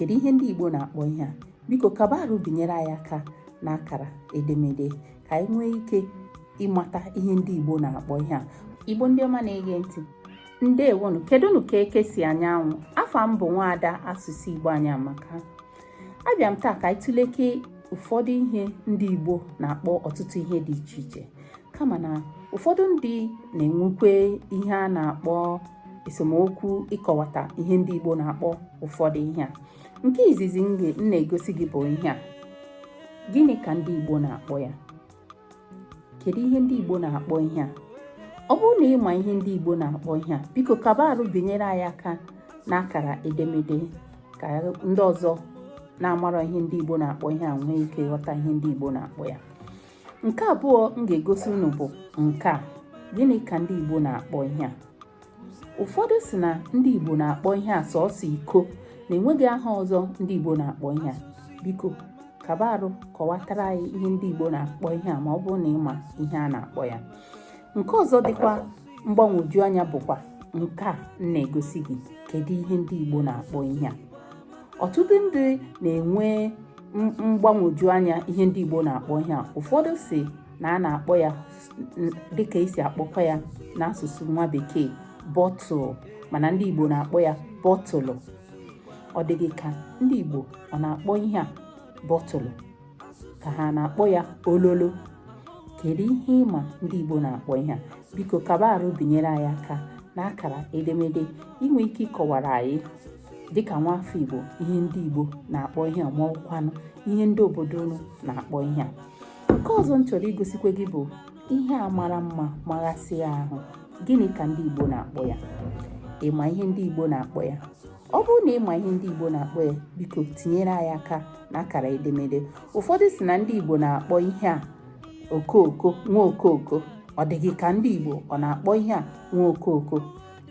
kedu ihe ndị Igbo na-akpọ ihe a? Biko kaba arụ binyere anyị aka n'akara edemede ka anyị nwee ike ịmata ihe ndị Igbo na-akpọ ihe a. Igbo ndị ọma na-ege ntị, ndewonu. Kedụnụ ka eke si anyanwụ? Afa m bụ Nwaada Asụsụ Igbo anyị Amaka. Abịa m taa ka anyị tụleke ụfọdụ ihe ndị Igbo na-akpọ ọtụtụ ihe dị iche iche, kama na ụfọdụ ndị na-enwekwe ihe a na-akpọ esemokwu ịkọwata ihe ndị Igbo na-akpọ ụfọdụ ihe a. Nke izizi m na-egosi gị bụ ihe a. Gịnị ka ndị Igbo na-akpọ ya? Kedu ihe ndị Igbo na-akpọ ihe a? Ọ bụrụ na ị ma ihe ndị Igbo na-akpọ ihe a, biko kaba arụ binyere anyị aka n'akara edemede ka ndị ọzọ na-amara ihe ndị Igbo na-akpọ ihe a nwee ike ịghọta ihe ndị Igbo na-akpọ ya. Nke abụọ m ga-egosi unu bụ nke a. Gịnị ka ndị Igbo na-akpọ ihe a? Ụfọdụ si na ndị Igbo na-akpọ ihe a sọọsọ iko, na-enweghị aha ọzọ ndị Igbo na-akpọ ihe a. Biko kaba arụ kọwatara anyị ihe ndị Igbo na-akpọ ihe a ma ọ bụrụ na ị ma ihe a na-akpọ ya. Nke ọzọ dịkwa mgbagwoju anya bụkwa nke a na-egosi gị. Kedu ihe ndị Igbo na-akpọ ihe a? Ọtụtụ ndị na-enwe mgbagwoju anya ihe ndị Igbo na-akpọ ihe a. Ụfọdụ si na a na-akpọ ya dịka esi akpọkwa ya n'asụsụ nwa bekee bọtụl, mana ndị Igbo na-akpọ ya bọtụlụ. Ọ dịghị ka ndị Igbo ọ na-akpọ ihe a bọtụlụ, ka ha na-akpọ ya ololo? Kedu ihe ịma ndị Igbo na-akpọ ihe a? Biko kaba arụ binyere anyị aka n'akara edemede inwe ike ịkọwara anyị dịka nwafọ Igbo ihe ndị Igbo na-akpọ ihe a, ma ọkwanụ ihe ndị obodo unu na-akpọ ihe a. Nke ọzọ m chọrọ igosikwe gị bụ ihe a mara mma maghasị ahụ. Gịnị ka ndị Igbo na-akpọ ya? Ị ma ihe ndị Igbo na-akpọ ya? Ọ bụrụ na ị ma ihe ndị Igbo na-akpọ ya, biko tinyere anyị aka n'akara edemede. Ụfọdụ si na ndị Igbo na-akpọ ihe a okooko, nwa okooko. Ọ dịghị ka ndị Igbo ọ na-akpọ ihe a nwa okooko?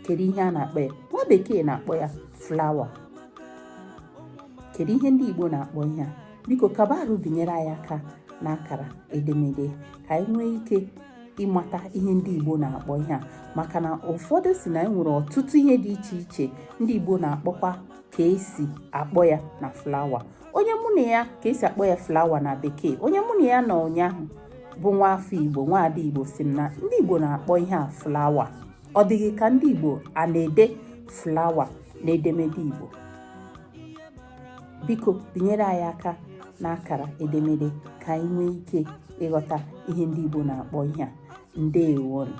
Kedu ihe a na-akpọ ya? Nwa bekee na-akpọ ya flawa. Kedu ihe ndị Igbo na-akpọ ihe a? Biko kaba arụ binyere anyị aka n'akara edemede ka anyị nwee ike ịmata ihe ndị Igbo na-akpọ ihe a, maka na ụfọdụ si na enwere ọtụtụ ihe dị iche iche ndị Igbo na-akpọkwa ka esi akpọ ya na flawa. Onye mụ na ya ka esi akpọ ya flawa na bekee, onye mụ na ya nọ ụnyaahụ bụ nwafọ Igbo, Nwaada Igbo, si m na ndị Igbo na-akpọ ihe a flawa. Ọ dịghị ka ndị Igbo a na-ede flawa na edemede Igbo? Biko binyere anyị aka n'akara edemede ka anyị nwee ike ịghọta ihe ndị Igbo na-akpọ ihe a. Ndewonu.